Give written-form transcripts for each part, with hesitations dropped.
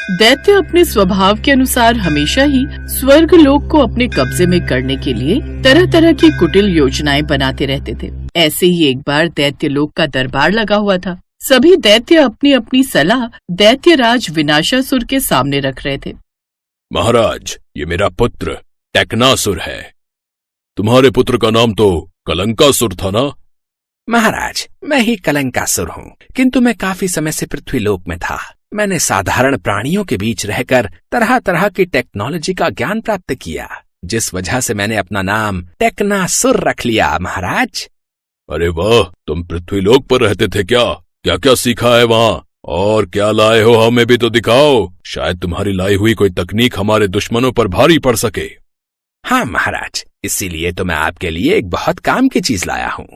दैत्य अपने स्वभाव के अनुसार हमेशा ही स्वर्ग लोक को अपने कब्जे में करने के लिए तरह तरह की कुटिल योजनाएं बनाते रहते थे। ऐसे ही एक बार दैत्य लोक का दरबार लगा हुआ था। सभी दैत्य अपनी अपनी सलाह दैत्यराज विनाशासुर के सामने रख रहे थे। महाराज, ये मेरा पुत्र टेक्नासुर है। तुम्हारे पुत्र का नाम तो कलंकासुर था ना? महाराज, मैं ही कलंकासुर हूँ, किंतु मैं काफी समय से पृथ्वीलोक में था। मैंने साधारण प्राणियों के बीच रहकर तरह तरह की टेक्नोलॉजी का ज्ञान प्राप्त किया, जिस वजह से मैंने अपना नाम टेक्नासुर रख लिया महाराज। अरे वाह, तुम पृथ्वीलोक पर रहते थे क्या? क्या क्या सीखा है वहाँ और क्या लाए हो, हमें भी तो दिखाओ। शायद तुम्हारी लाई हुई कोई तकनीक हमारे दुश्मनों पर भारी पड़ सके। हाँ महाराज, इसीलिए तो मैं आपके लिए एक बहुत काम की चीज लाया हूँ।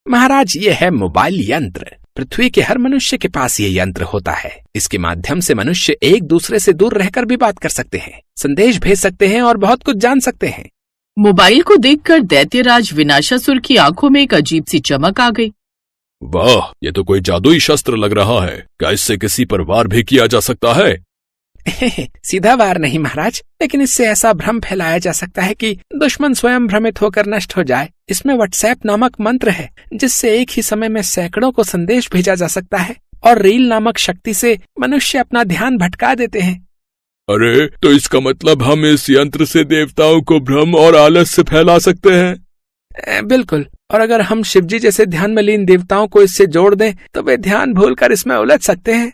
महाराज, ये है मोबाइल यंत्र। पृथ्वी के हर मनुष्य के पास ये यंत्र होता है। इसके माध्यम से मनुष्य एक दूसरे से दूर रहकर भी बात कर सकते हैं, संदेश भेज सकते हैं और बहुत कुछ जान सकते हैं। मोबाइल को देखकर दैत्यराज विनाशासुर की आंखों में एक अजीब सी चमक आ गई। वाह, ये तो कोई जादुई शस्त्र लग रहा है। क्या इससे किसी पर वार भी किया जा सकता है? सीधा वार नहीं महाराज, लेकिन इससे ऐसा भ्रम फैलाया जा सकता है कि दुश्मन स्वयं भ्रमित होकर नष्ट हो जाए। इसमें व्हाट्सएप नामक मंत्र है, जिससे एक ही समय में सैकड़ों को संदेश भेजा जा सकता है, और रील नामक शक्ति से मनुष्य अपना ध्यान भटका देते हैं। अरे, तो इसका मतलब हम इस यंत्र से देवताओं को भ्रम और आलस्य फैला सकते हैं? बिल्कुल, और अगर हम शिवजी जैसे ध्यान में लीन देवताओं को इससे जोड़ दें तो वे ध्यान भूलकर इसमें उलझ सकते हैं।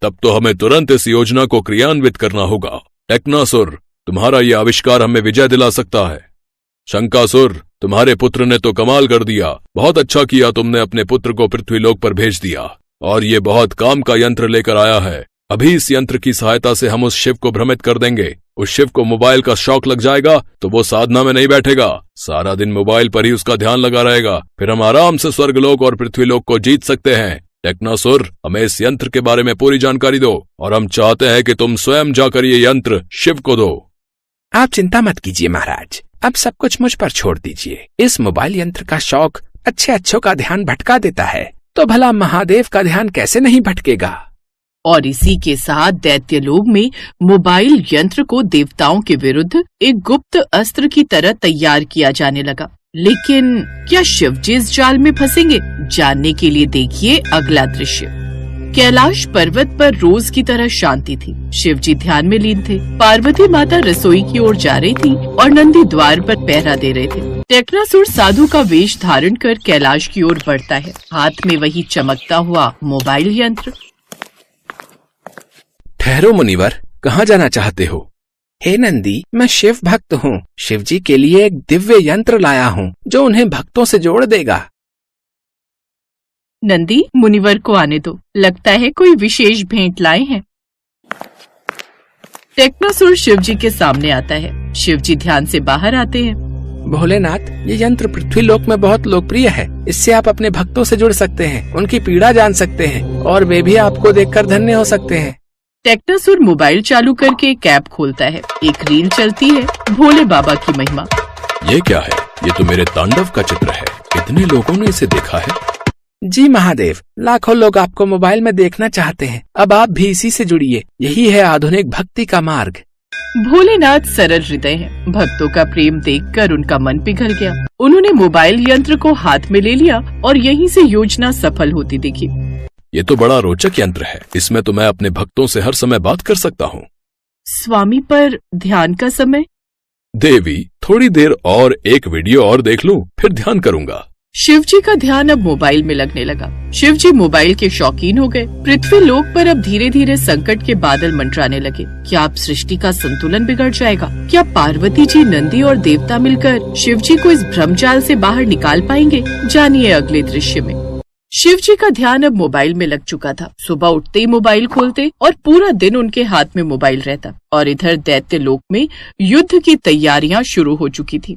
तब तो हमें तुरंत इस योजना को क्रियान्वित करना होगा। टेक्नासुर, तुम्हारा ये आविष्कार हमें विजय दिला सकता है। शंकासुर, तुम्हारे पुत्र ने तो कमाल कर दिया। बहुत अच्छा किया तुमने अपने पुत्र को पृथ्वीलोक पर भेज दिया, और ये बहुत काम का यंत्र लेकर आया है। अभी इस यंत्र की सहायता से हम उस शिव को भ्रमित कर देंगे। उस शिव को मोबाइल का शौक लग जाएगा तो वो साधना में नहीं बैठेगा, सारा दिन मोबाइल पर ही उसका ध्यान लगा रहेगा। फिर हम आराम से स्वर्गलोक और पृथ्वीलोक को जीत सकते हैं। टेक्नासुर, हमें इस यंत्र के बारे में पूरी जानकारी दो, और हम चाहते हैं कि तुम स्वयं जाकर ये यंत्र शिव को दो। आप चिंता मत कीजिए महाराज, अब सब कुछ मुझ पर छोड़ दीजिए। इस मोबाइल यंत्र का शौक अच्छों का ध्यान भटका देता है, तो भला महादेव का ध्यान कैसे नहीं भटकेगा। और इसी के साथ दैत्यलोक में मोबाइल यंत्र को देवताओं के विरुद्ध एक गुप्त अस्त्र की तरह तैयार किया जाने लगा। लेकिन क्या शिवजी इस जाल में फंसेंगे? जानने के लिए देखिए अगला दृश्य। कैलाश पर्वत पर रोज की तरह शांति थी। शिवजी ध्यान में लीन थे। पार्वती माता रसोई की ओर जा रही थी और नंदी द्वार पर पहरा दे रहे थे। टेक्नासुर साधु का वेश धारण कर कैलाश की ओर बढ़ता है, हाथ में वही चमकता हुआ मोबाइल यंत्र। ठहरो मुनिवर, कहाँ जाना चाहते हो? हे नंदी, मैं शिव भक्त हूँ। शिवजी के लिए एक दिव्य यंत्र लाया हूँ जो उन्हें भक्तों से जोड़ देगा। नंदी, मुनिवर को आने दो, लगता है कोई विशेष भेंट लाए हैं। टेक्नासुर शिवजी के सामने आता है। शिवजी ध्यान से बाहर आते हैं। भोलेनाथ, ये यंत्र पृथ्वीलोक में बहुत लोकप्रिय है। इससे आप अपने भक्तों से जुड़ सकते हैं, उनकी पीड़ा जान सकते हैं, और वे भी आपको देखकर धन्य हो सकते हैं। टेक्नासुर मोबाइल चालू करके एक ऐप खोलता है। एक रील चलती है, भोले बाबा की महिमा। ये क्या है? ये तो मेरे तांडव का चित्र है। कितने लोगों ने इसे देखा है? जी महादेव, लाखों लोग आपको मोबाइल में देखना चाहते हैं। अब आप भी इसी से जुड़िए, यही है आधुनिक भक्ति का मार्ग। भोलेनाथ सरल हृदय हैं। भक्तों का प्रेम देखकर उनका मन पिघल गया। उन्होंने मोबाइल यंत्र को हाथ में ले लिया और यहीं से योजना सफल होती दिखी। ये तो बड़ा रोचक यंत्र है। इसमें तो मैं अपने भक्तों से हर समय बात कर सकता हूँ। स्वामी, पर ध्यान का समय? देवी, थोड़ी देर और एक वीडियो और देख लूं, फिर ध्यान करूंगा। शिवजी का ध्यान अब मोबाइल में लगने लगा। शिवजी मोबाइल के शौकीन हो गए। पृथ्वी लोक पर अब धीरे धीरे संकट के बादल मंडराने लगे। क्या अब सृष्टि का संतुलन बिगड़ जाएगा? क्या पार्वती जी, नंदी और देवता मिलकर शिवजी को इस भ्रमजाल से बाहर निकाल पाएंगे? जानिए अगले दृश्य में। शिवजी का ध्यान अब मोबाइल में लग चुका था। सुबह उठते ही मोबाइल खोलते और पूरा दिन उनके हाथ में मोबाइल रहता, और इधर दैत्य लोक में युद्ध की तैयारियां शुरू हो चुकी थी।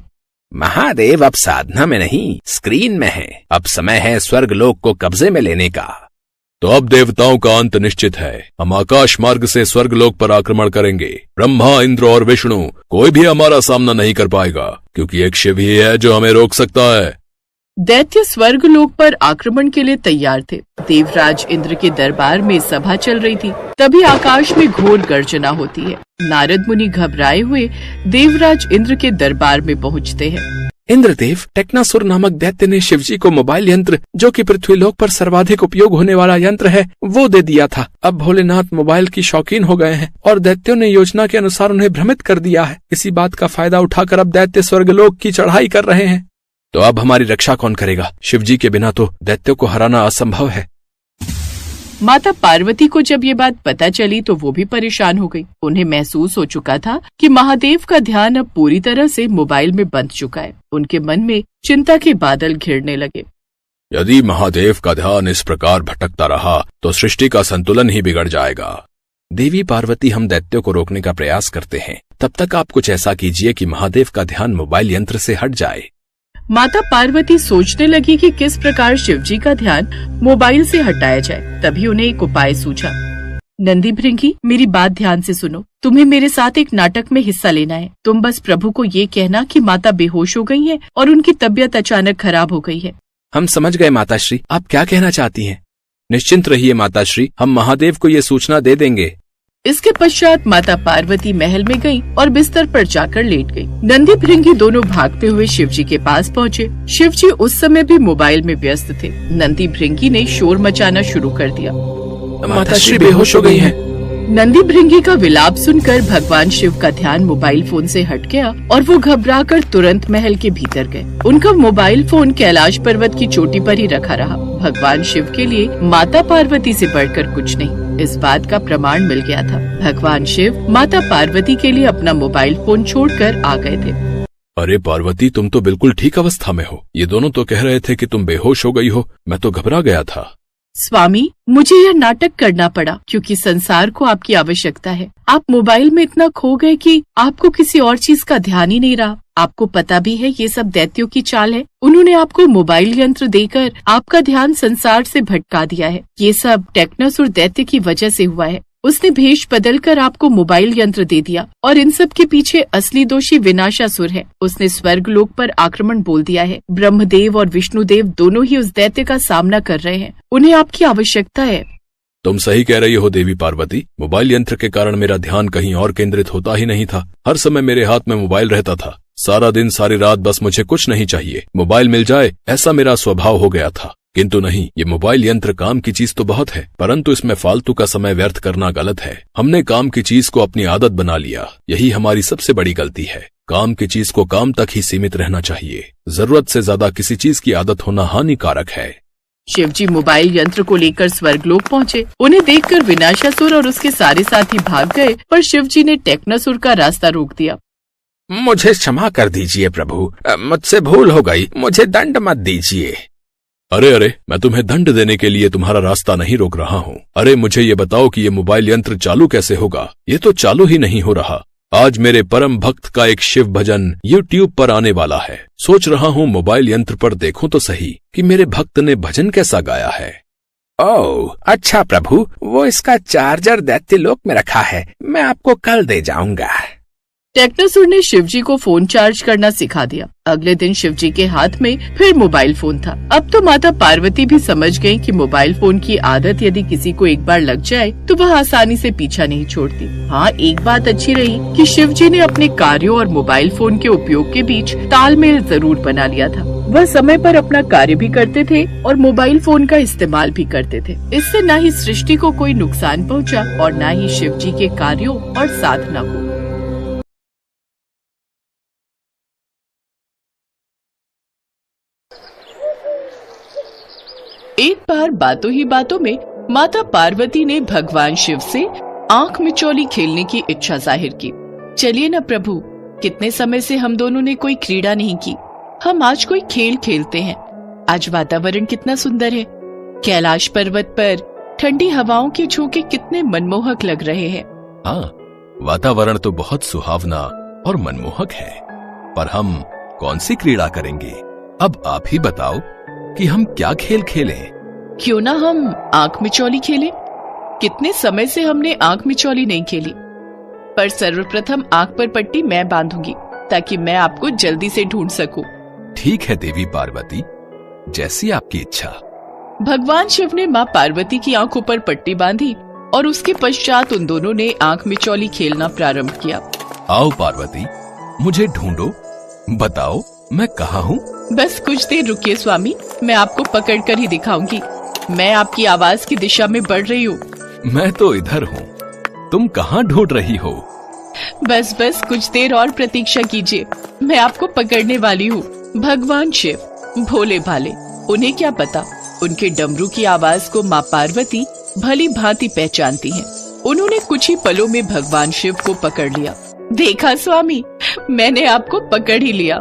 महादेव अब साधना में नहीं, स्क्रीन में है। अब समय है स्वर्ग लोक को कब्जे में लेने का। तो अब देवताओं का अंत निश्चित है। हम आकाश मार्ग से स्वर्ग लोक पर आक्रमण करेंगे। ब्रह्मा, इंद्र और विष्णु कोई भी हमारा सामना नहीं कर पाएगा, क्योंकि एक शिव ही है जो हमें रोक सकता है। दैत्य स्वर्गलोक पर आक्रमण के लिए तैयार थे। देवराज इंद्र के दरबार में सभा चल रही थी। तभी आकाश में घोर गर्जना होती है। नारद मुनि घबराए हुए देवराज इंद्र के दरबार में पहुंचते हैं। इंद्रदेव, टेक्नासुर नामक दैत्य ने शिवजी को मोबाइल यंत्र, जो कि पृथ्वीलोक पर सर्वाधिक उपयोग होने वाला यंत्र है, वो दे दिया था। अब भोलेनाथ मोबाइल की शौकीन हो गए हैं और दैत्यों ने योजना के अनुसार उन्हें भ्रमित कर दिया है। इसी बात का फायदा उठाकर अब दैत्य स्वर्गलोक की चढ़ाई कर रहे हैं। तो अब हमारी रक्षा कौन करेगा? शिवजी के बिना तो दैत्यों को हराना असंभव है। माता पार्वती को जब ये बात पता चली तो वो भी परेशान हो गई। उन्हें महसूस हो चुका था कि महादेव का ध्यान अब पूरी तरह से मोबाइल में बंध चुका है। उनके मन में चिंता के बादल घिरने लगे। यदि महादेव का ध्यान इस प्रकार भटकता रहा तो सृष्टि का संतुलन ही बिगड़ जाएगा। देवी पार्वती, हम दैत्यों को रोकने का प्रयास करते हैं। तब तक आप कुछ ऐसा कीजिए कि महादेव का ध्यान मोबाइल यंत्र से हट जाए। माता पार्वती सोचने लगी कि किस प्रकार शिवजी का ध्यान मोबाइल से हटाया जाए। तभी उन्हें एक उपाय सूझा। नंदी भृंगी, मेरी बात ध्यान से सुनो। तुम्हें मेरे साथ एक नाटक में हिस्सा लेना है। तुम बस प्रभु को ये कहना कि माता बेहोश हो गई है और उनकी तबीयत अचानक खराब हो गई है। हम समझ गए माताश्री, आप क्या कहना चाहती हैं। निश्चिंत रहिए माताश्री, हम महादेव को ये सूचना दे देंगे। इसके पश्चात माता पार्वती महल में गई और बिस्तर पर जाकर लेट गई। नंदी भृंगी दोनों भागते हुए शिवजी के पास पहुँचे। शिवजी उस समय भी मोबाइल में व्यस्त थे। नंदी भृंगी ने शोर मचाना शुरू कर दिया। माताश्री बेहोश हो गई हैं। नंदी भृंगी का विलाप सुनकर भगवान शिव का ध्यान मोबाइल फोन से हट गया और वो घबराकर तुरंत महल के भीतर गए। उनका मोबाइल फोन कैलाश पर्वत की चोटी पर ही रखा रहा। भगवान शिव के लिए माता पार्वती से बढ़कर कुछ नहीं, इस बात का प्रमाण मिल गया था। भगवान शिव माता पार्वती के लिए अपना मोबाइल फोन छोड़कर आ गए थे। अरे पार्वती, तुम तो बिल्कुल ठीक अवस्था में हो। ये दोनों तो कह रहे थे कि तुम बेहोश हो गई हो। मैं तो घबरा गया था। स्वामी, मुझे यह नाटक करना पड़ा क्योंकि संसार को आपकी आवश्यकता है। आप मोबाइल में इतना खो गए कि आपको किसी और चीज का ध्यान ही नहीं रहा। आपको पता भी है ये सब दैत्यों की चाल है। उन्होंने आपको मोबाइल यंत्र देकर आपका ध्यान संसार से भटका दिया है। ये सब टेक्नासुर दैत्य की वजह से हुआ है। उसने भेष बदलकर आपको मोबाइल यंत्र दे दिया और इन सब के पीछे असली दोषी विनाशासुर है। उसने स्वर्गलोक पर आक्रमण बोल दिया है। ब्रह्मदेव और विष्णुदेव दोनों ही उस दैत्य का सामना कर रहे हैं। उन्हें आपकी आवश्यकता है। तुम सही कह रही हो देवी पार्वती। मोबाइल यंत्र के कारण मेरा ध्यान कहीं और केंद्रित होता ही नहीं था। हर समय मेरे हाथ में मोबाइल रहता था। सारा दिन सारी रात बस मुझे कुछ नहीं चाहिए, मोबाइल मिल जाए, ऐसा मेरा स्वभाव हो गया था। किंतु नहीं, ये मोबाइल यंत्र काम की चीज तो बहुत है, परंतु इसमें फालतू का समय व्यर्थ करना गलत है। हमने काम की चीज को अपनी आदत बना लिया। यही हमारी सबसे बड़ी गलती है। काम की चीज को काम तक ही सीमित रहना चाहिए। जरूरत से ज्यादा किसी चीज की आदत होना हानिकारक है। शिवजी मोबाइल यंत्र को लेकर स्वर्गलोक पहुँचे। उन्हें देखकर विनाशासुर और उसके सारे साथी भाग गए, पर शिवजी ने टेक्नासुर का रास्ता रोक दिया। मुझे क्षमा कर दीजिए प्रभु, मुझसे भूल हो गई। मुझे दंड मत दीजिए। अरे अरे, मैं तुम्हें दंड देने के लिए तुम्हारा रास्ता नहीं रोक रहा हूँ। अरे मुझे ये बताओ कि ये मोबाइल यंत्र चालू कैसे होगा? ये तो चालू ही नहीं हो रहा। आज मेरे परम भक्त का एक शिव भजन YouTube पर आने वाला है। सोच रहा हूँ मोबाइल यंत्र पर देखूं तो सही कि मेरे भक्त ने भजन कैसा गाया है। ओह अच्छा प्रभु, वो इसका चार्जर दैत्यलोक में रखा है। मैं आपको कल दे जाऊंगा। टेक्नासुर ने शिवजी को फोन चार्ज करना सिखा दिया। अगले दिन शिवजी के हाथ में फिर मोबाइल फोन था। अब तो माता पार्वती भी समझ गयी कि मोबाइल फोन की आदत यदि किसी को एक बार लग जाए तो वह आसानी से पीछा नहीं छोड़ती। हाँ, एक बात अच्छी रही कि शिवजी ने अपने कार्यों और मोबाइल फोन के उपयोग के बीच तालमेल जरूर बना लिया था। वह समय पर अपना कार्य भी करते थे और मोबाइल फोन का इस्तेमाल भी करते थे। इससे न ही सृष्टि को कोई नुकसान पहुँचा और न ही शिवजी के कार्यों और साधना को। एक बार बातों ही बातों में माता पार्वती ने भगवान शिव से आंख मिचौली खेलने की इच्छा जाहिर की। चलिए न प्रभु, कितने समय से हम दोनों ने कोई क्रीड़ा नहीं की। हम आज कोई खेल खेलते हैं। आज वातावरण कितना सुंदर है। कैलाश पर्वत पर ठंडी हवाओं के झोंके कितने मनमोहक लग रहे हैं। हाँ, वातावरण तो बहुत सुहावना और मनमोहक है, पर हम कौन सी क्रीड़ा करेंगे? अब आप ही बताओ कि हम क्या खेल खेलें? क्यों ना हम आंख मिचौली खेलें? कितने समय से हमने आंख मिचौली नहीं खेली। पर सर्वप्रथम आंख पर पट्टी मैं बांधूंगी ताकि मैं आपको जल्दी से ढूंढ सकूं। ठीक है देवी पार्वती, जैसी आपकी इच्छा। भगवान शिव ने माँ पार्वती की आंखों पर पट्टी बांधी और उसके पश्चात उन दोनों ने आंख मिचौली खेलना प्रारंभ किया। आओ पार्वती, मुझे ढूंढो, बताओ मैं कहाँ हूँ। बस कुछ देर रुकिए स्वामी, मैं आपको पकड़ कर ही दिखाऊंगी। मैं आपकी आवाज की दिशा में बढ़ रही हूँ। मैं तो इधर हूँ, तुम कहाँ ढूंढ रही हो? बस कुछ देर और प्रतीक्षा कीजिए, मैं आपको पकड़ने वाली हूँ। भगवान शिव भोले भाले, उन्हें क्या पता, उनके डमरू की आवाज को माँ पार्वती भली भांति पहचानती हैं। उन्होंने कुछ ही पलों में भगवान शिव को पकड़ लिया। देखा स्वामी, मैंने आपको पकड़ ही लिया।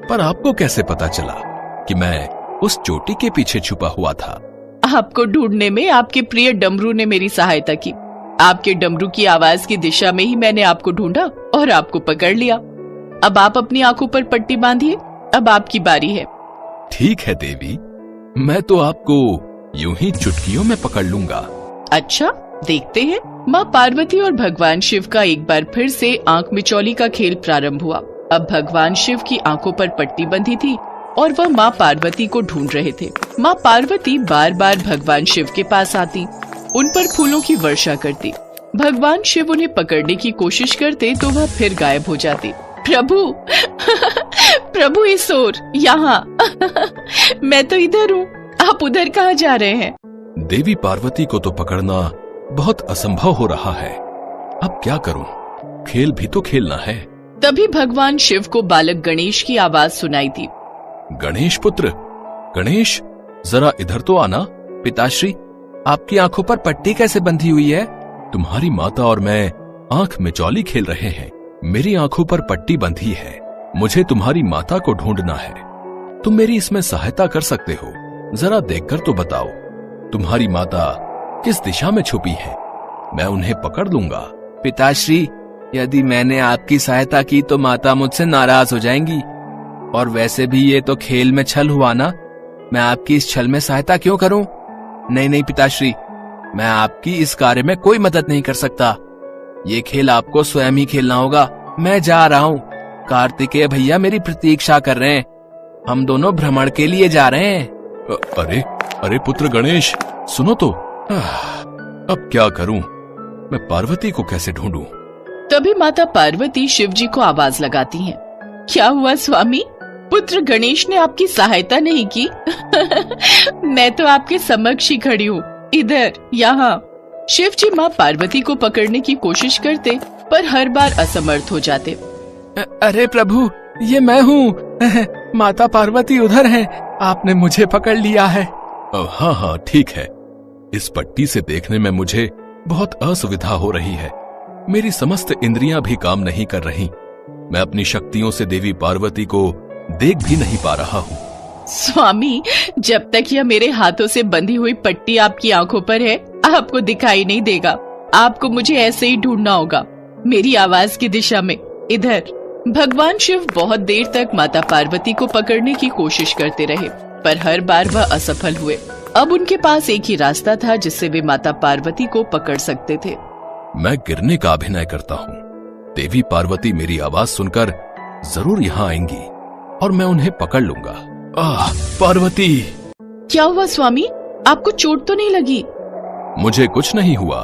पर आपको कैसे पता चला कि मैं उस चोटी के पीछे छुपा हुआ था? आपको ढूंढने में आपके प्रिय डमरू ने मेरी सहायता की। आपके डमरू की आवाज की दिशा में ही मैंने आपको ढूंढा और आपको पकड़ लिया। अब आप अपनी आंखों पर पट्टी बांधिए, अब आपकी बारी है। ठीक है देवी, मैं तो आपको यूं ही चुटकियों में पकड़ लूंगा। अच्छा, देखते हैं। माँ पार्वती और भगवान शिव का एक बार फिर से आंख मिचौली का खेल प्रारंभ हुआ। अब भगवान शिव की आंखों पर पट्टी बंधी थी और वह माँ पार्वती को ढूंढ रहे थे। माँ पार्वती बार बार भगवान शिव के पास आती, उन पर फूलों की वर्षा करती। भगवान शिव उन्हें पकड़ने की कोशिश करते तो वह फिर गायब हो जाती। प्रभु प्रभु इस ओर, यहाँ मैं तो इधर हूँ, आप उधर कहाँ जा रहे हैं? देवी पार्वती को तो पकड़ना बहुत असंभव हो रहा है, अब क्या करूं? खेल भी तो खेलना है। तभी भगवान शिव को बालक गणेश की आवाज सुनाई दी। गणेश पुत्र, गणेश जरा इधर तो आना। पिताश्री, आपकी आंखों पर पट्टी कैसे बंधी हुई है? तुम्हारी माता और मैं आंख मिचौली खेल रहे हैं, मेरी आंखों पर पट्टी बंधी है। मुझे तुम्हारी माता को ढूंढना है, तुम मेरी इसमें सहायता कर सकते हो। जरा देखकर तो बताओ, तुम्हारी माता किस दिशा में छुपी है? मैं उन्हें पकड़ लूंगा। पिताश्री, यदि मैंने आपकी सहायता की तो माता मुझसे नाराज हो जाएंगी, और वैसे भी ये तो खेल में छल हुआ ना, मैं आपकी इस छल में सहायता क्यों करूं? नहीं पिताश्री, मैं आपकी इस कार्य में कोई मदद नहीं कर सकता, ये खेल आपको स्वयं ही खेलना होगा। मैं जा रहा हूँ, कार्तिकेय भैया मेरी प्रतीक्षा कर रहे हैं, हम दोनों भ्रमण के लिए जा रहे हैं। अरे पुत्र गणेश, सुनो तो, अब क्या करूं? मैं पार्वती को कैसे ढूंढूं? तभी माता पार्वती शिव जी को आवाज लगाती हैं। क्या हुआ स्वामी, पुत्र गणेश ने आपकी सहायता नहीं की? मैं तो आपके समक्ष ही खड़ी हूँ, इधर, यहाँ। शिव जी माँ पार्वती को पकड़ने की कोशिश करते पर हर बार असमर्थ हो जाते। अरे प्रभु, ये मैं हूँ, माता पार्वती उधर हैं, आपने मुझे पकड़ लिया है। हाँ ठीक है, इस पट्टी से देखने में मुझे बहुत असुविधा हो रही है, मेरी समस्त इंद्रियां भी काम नहीं कर रही, मैं अपनी शक्तियों से देवी पार्वती को देख भी नहीं पा रहा हूँ। स्वामी, जब तक यह मेरे हाथों से बंधी हुई पट्टी आपकी आंखों पर है, आपको दिखाई नहीं देगा। आपको मुझे ऐसे ही ढूंढना होगा, मेरी आवाज की दिशा में, इधर। भगवान शिव बहुत देर तक माता पार्वती को पकड़ने की कोशिश करते रहे, पर हर बार वह असफल हुए। अब उनके पास एक ही रास्ता था जिससे वे माता पार्वती को पकड़ सकते थे। मैं गिरने का अभिनय करता हूँ, देवी पार्वती मेरी आवाज सुनकर जरूर यहाँ आएंगी और मैं उन्हें पकड़ लूंगा। पार्वती! क्या हुआ स्वामी, आपको चोट तो नहीं लगी? मुझे कुछ नहीं हुआ,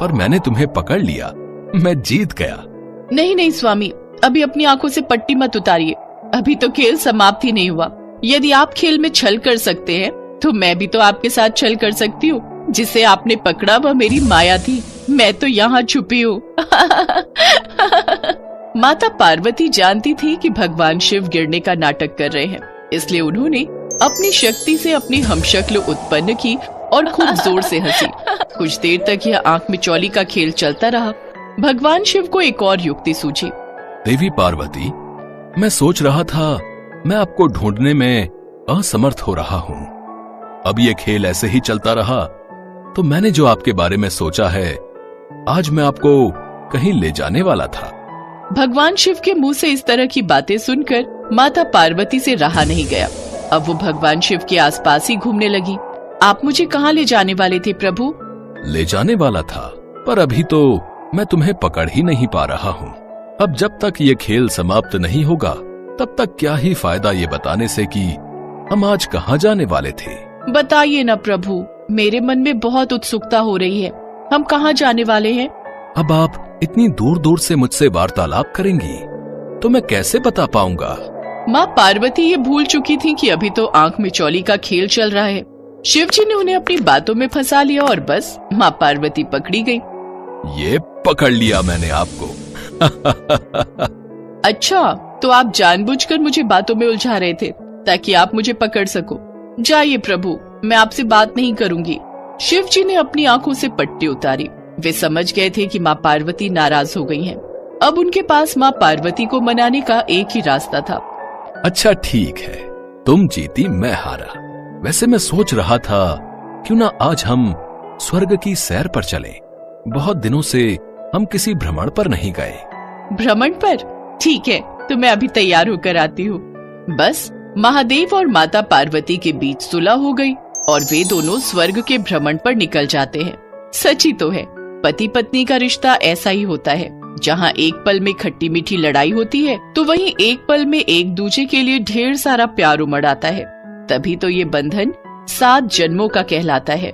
पर मैंने तुम्हें पकड़ लिया, मैं जीत गया। नहीं स्वामी, अभी अपनी आंखों से पट्टी मत उतारिए, अभी तो खेल समाप्त ही नहीं हुआ। यदि आप खेल में छल कर सकते हैं तो मैं भी तो आपके साथ छल कर सकती हूँ। जिसे आपने पकड़ा वह मेरी माया थी, मैं तो यहाँ छुपी हूँ। माता पार्वती जानती थी कि भगवान शिव गिरने का नाटक कर रहे हैं, इसलिए उन्होंने अपनी शक्ति से अपनी हमशक्ल उत्पन्न की और खूब जोर से हंसी। कुछ देर तक यह आंख मिचौली का खेल चलता रहा। भगवान शिव को एक और युक्ति सूझी। देवी पार्वती, मैं सोच रहा था मैं आपको ढूंढने में असमर्थ हो रहा हूँ। अब ये खेल ऐसे ही चलता रहा तो मैंने जो आपके बारे में सोचा है, आज मैं आपको कहीं ले जाने वाला था। भगवान शिव के मुंह से इस तरह की बातें सुनकर माता पार्वती से रहा नहीं गया। अब वो भगवान शिव के आसपास ही घूमने लगी। आप मुझे कहाँ ले जाने वाले थे प्रभु? ले जाने वाला था, पर अभी तो मैं तुम्हें पकड़ ही नहीं पा रहा हूँ। अब जब तक ये खेल समाप्त नहीं होगा तब तक क्या ही फायदा ये बताने से कि हम आज कहाँ जाने वाले थे? बताइए ना प्रभु, मेरे मन में बहुत उत्सुकता हो रही है। हम कहाँ जाने वाले हैं? अब आप इतनी दूर दूर से मुझसे वार्तालाप करेंगी तो मैं कैसे बता पाऊंगा? माँ पार्वती ये भूल चुकी थी कि अभी तो आंख में चौली का खेल चल रहा है। शिव जी ने उन्हें अपनी बातों में फंसा लिया और बस माँ पार्वती पकड़ी गई। ये पकड़ लिया मैंने आपको। अच्छा, तो आप जानबूझकर मुझे बातों में उलझा रहे थे ताकि आप मुझे पकड़ सको। जाइए प्रभु, मैं आपसे बात नहीं करूंगी। शिव जी ने अपनी आंखों से पट्टी उतारी। वे समझ गए थे कि माँ पार्वती नाराज हो गई हैं। अब उनके पास माँ पार्वती को मनाने का एक ही रास्ता था। अच्छा ठीक है, तुम जीती मैं हारा। वैसे मैं सोच रहा था क्यों ना आज हम स्वर्ग की सैर पर चलें। बहुत दिनों से हम किसी भ्रमण पर नहीं गए। भ्रमण पर? ठीक है, तो मैं अभी तैयार होकर आती हूँ। बस महादेव और माता पार्वती के बीच सुलह हो गई और वे दोनों स्वर्ग के भ्रमण पर निकल जाते हैं। सच ही तो है, पति पत्नी का रिश्ता ऐसा ही होता है। जहाँ एक पल में खट्टी मीठी लड़ाई होती है तो वहीं एक पल में एक दूसरे के लिए ढेर सारा प्यार उमड़ आता है। तभी तो ये बंधन 7 जन्मों का कहलाता है।